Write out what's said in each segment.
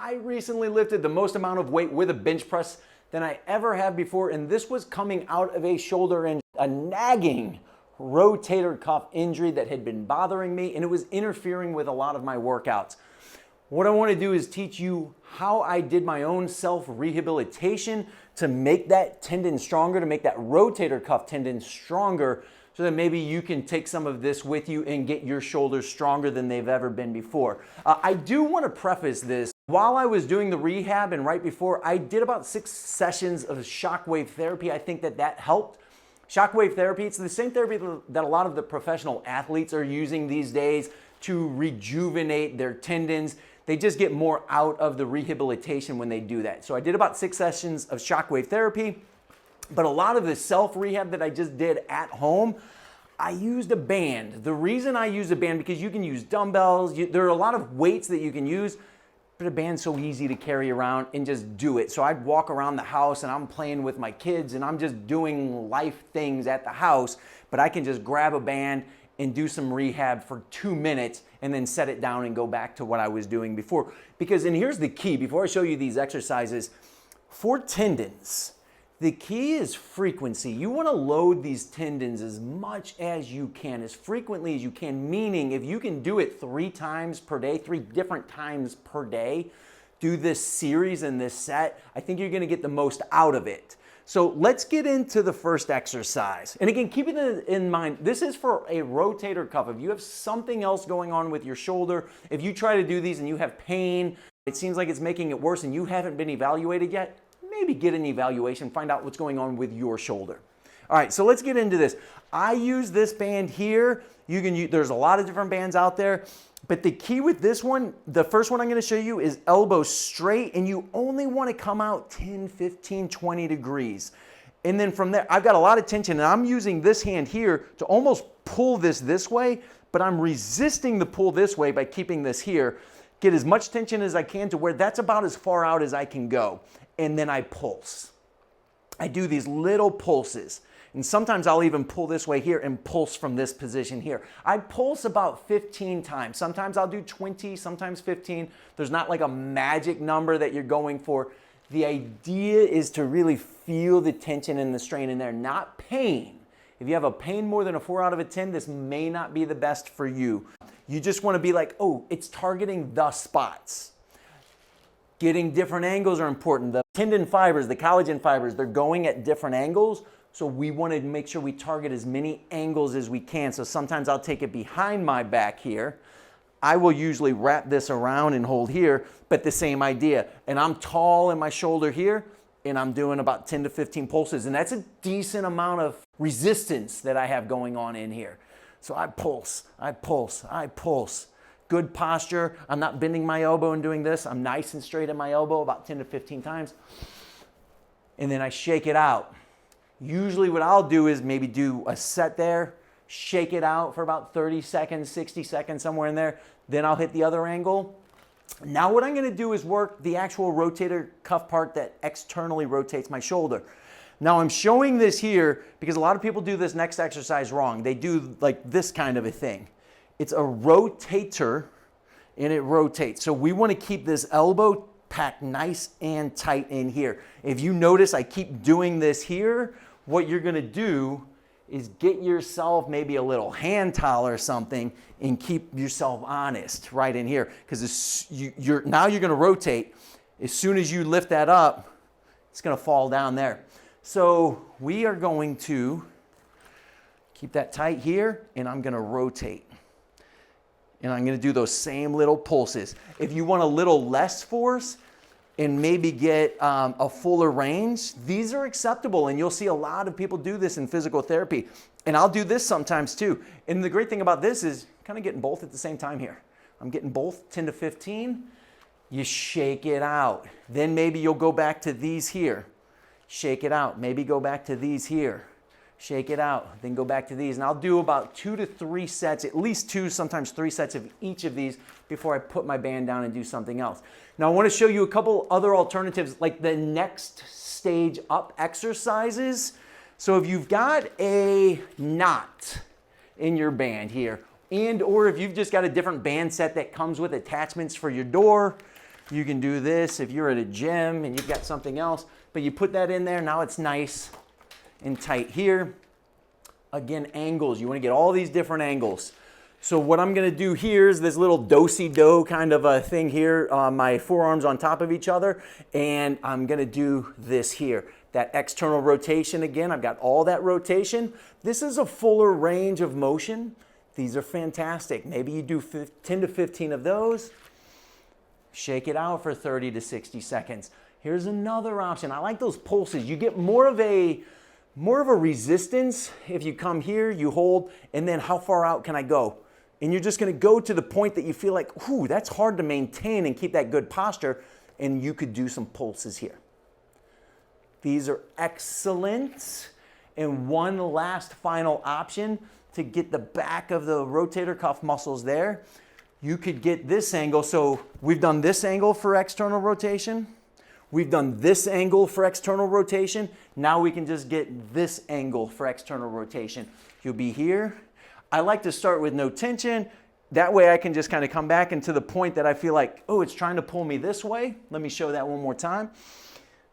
I recently lifted the most amount of weight with a bench press than I ever have before, and this was coming out of a shoulder injury, a nagging rotator cuff injury that had been bothering me, and it was interfering with a lot of my workouts. What I want to do is teach you how I did my own self-rehabilitation to make that tendon stronger, to make that rotator cuff tendon stronger, so that maybe you can take some of this with you and get your shoulders stronger than they've ever been before. I do want to preface this. While I was doing the rehab and right before, I did about 6 sessions of shockwave therapy. I think that helped. Shockwave therapy, it's the same therapy that a lot of the professional athletes are using these days to rejuvenate their tendons. They just get more out of the rehabilitation when they do that. So I did about 6 sessions of shockwave therapy. But a lot of the self-rehab that I just did at home, I used a band. The reason I use a band, because you can use dumbbells, there are a lot of weights that you can use, but a band's so easy to carry around and just do it. So I'd walk around the house and I'm playing with my kids and I'm just doing life things at the house, but I can just grab a band and do some rehab for 2 minutes and then set it down and go back to what I was doing before. Because, and here's the key, before I show you these exercises, for tendons, the key is frequency. You want to load these tendons as much as you can, as frequently as you can, meaning if you can do it 3 times per day, 3 different times per day, do this series and this set, I think you're going to get the most out of it. So let's get into the first exercise. And again, keep it in mind, this is for a rotator cuff. If you have something else going on with your shoulder, if you try to do these and you have pain, it seems like it's making it worse and you haven't been evaluated yet, maybe get an evaluation, find out what's going on with your shoulder. All right, so let's get into this. I use this band here. You can use, there's a lot of different bands out there, but the key with this one, the first one I'm going to show you is elbow straight, and you only want to come out 10, 15, 20 degrees. And then from there, I've got a lot of tension, and I'm using this hand here to almost pull this way, but I'm resisting the pull this way by keeping this here. Get as much tension as I can to where that's about as far out as I can go. And then I pulse. I do these little pulses. And sometimes I'll even pull this way here and pulse from this position here. I pulse about 15 times. Sometimes I'll do 20, sometimes 15. There's not like a magic number that you're going for. The idea is to really feel the tension and the strain in there, not pain. If you have a pain more than a 4 out of 10, this may not be the best for you. You just want to be like, oh, it's targeting the spots. Getting different angles are important. The tendon fibers, the collagen fibers, they're going at different angles. So we want to make sure we target as many angles as we can. So sometimes I'll take it behind my back here. I will usually wrap this around and hold here, but the same idea. And I'm tall in my shoulder here, and I'm doing about 10 to 15 pulses. And that's a decent amount of resistance that I have going on in here. So I pulse, I pulse, I pulse. Good posture. I'm not bending my elbow and doing this. I'm nice and straight at my elbow about 10 to 15 times. And then I shake it out. Usually what I'll do is maybe do a set there, shake it out for about 30 seconds, 60 seconds, somewhere in there. Then I'll hit the other angle. Now what I'm going to do is work the actual rotator cuff part that externally rotates my shoulder. Now I'm showing this here because a lot of people do this next exercise wrong. They do like this kind of a thing. It's a rotator, and it rotates. So we want to keep this elbow packed nice and tight in here. If you notice I keep doing this here, what you're going to do is get yourself maybe a little hand towel or something and keep yourself honest right in here. Because now you're going to rotate. As soon as you lift that up, it's going to fall down there. So we are going to keep that tight here, and I'm going to rotate. And I'm going to do those same little pulses. If you want a little less force and maybe get a fuller range, these are acceptable. And you'll see a lot of people do this in physical therapy. And I'll do this sometimes too. And the great thing about this is kind of getting both at the same time here. I'm getting both 10 to 15. You shake it out. Then maybe you'll go back to these here. Shake it out. Maybe go back to these here. Shake it out, then go back to these. And I'll do about 2 to 3 sets, at least 2, sometimes 3 sets of each of these before I put my band down and do something else. Now I want to show you a couple other alternatives, like the next stage up exercises. So if you've got a knot in your band here, and or if you've just got a different band set that comes with attachments for your door, You can do this if you're at a gym and you've got something else, but you put that in there, now it's nice and tight here. Again, angles, you wanna get all these different angles. So what I'm gonna do here is this little do-si-do kind of a thing here, my forearms on top of each other, and I'm gonna do this here. That external rotation again, I've got all that rotation. This is a fuller range of motion. These are fantastic. Maybe you do 10 to 15 of those. Shake it out for 30 to 60 seconds. Here's another option. I like those pulses. You get more of a resistance if you come here, you hold, and then how far out can I go? And you're just gonna go to the point that you feel like, ooh, that's hard to maintain and keep that good posture, and you could do some pulses here. These are excellent. And one last final option to get the back of the rotator cuff muscles there. You could get this angle. So we've done this angle for external rotation. We've done this angle for external rotation. Now we can just get this angle for external rotation. You'll be here. I like to start with no tension. That way I can just kind of come back into the point that I feel like, oh, it's trying to pull me this way. Let me show that one more time.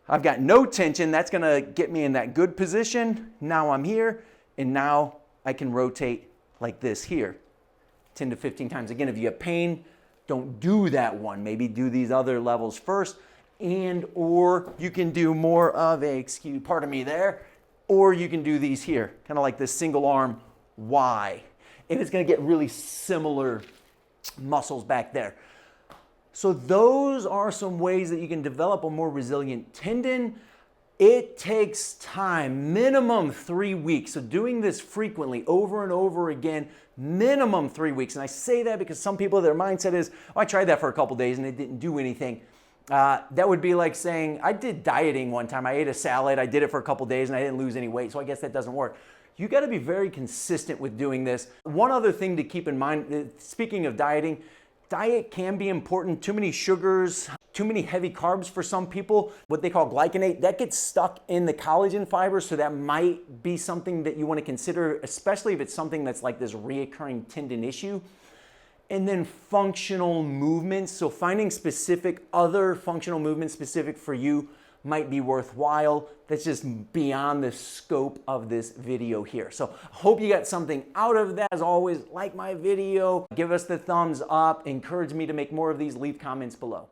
I've got no tension. That's gonna get me in that good position. Now I'm here, and now I can rotate like this here, 10 to 15 times. Again, if you have pain, don't do that one. Maybe do these other levels first, or you can do more of a, pardon me there, or you can do these here, kind of like this single arm Y. And it's gonna get really similar muscles back there. So those are some ways that you can develop a more resilient tendon. It takes time, minimum 3 weeks. So doing this frequently over and over again, minimum 3 weeks. And I say that because some people, their mindset is, oh, I tried that for a couple days and it didn't do anything. That would be like saying, I did dieting one time. I ate a salad, I did it for a couple days and I didn't lose any weight. So I guess that doesn't work. You got to be very consistent with doing this. One other thing to keep in mind, speaking of dieting, diet can be important. Too many sugars, too many heavy carbs for some people, what they call glycinate, that gets stuck in the collagen fibers, so that might be something that you want to consider, especially if it's something that's like this reoccurring tendon issue. And then functional movements, so finding specific other functional movements specific for you might be worthwhile. That's just beyond the scope of this video here. So I hope you got something out of that. As always, like my video, give us the thumbs up, encourage me to make more of these, leave comments below.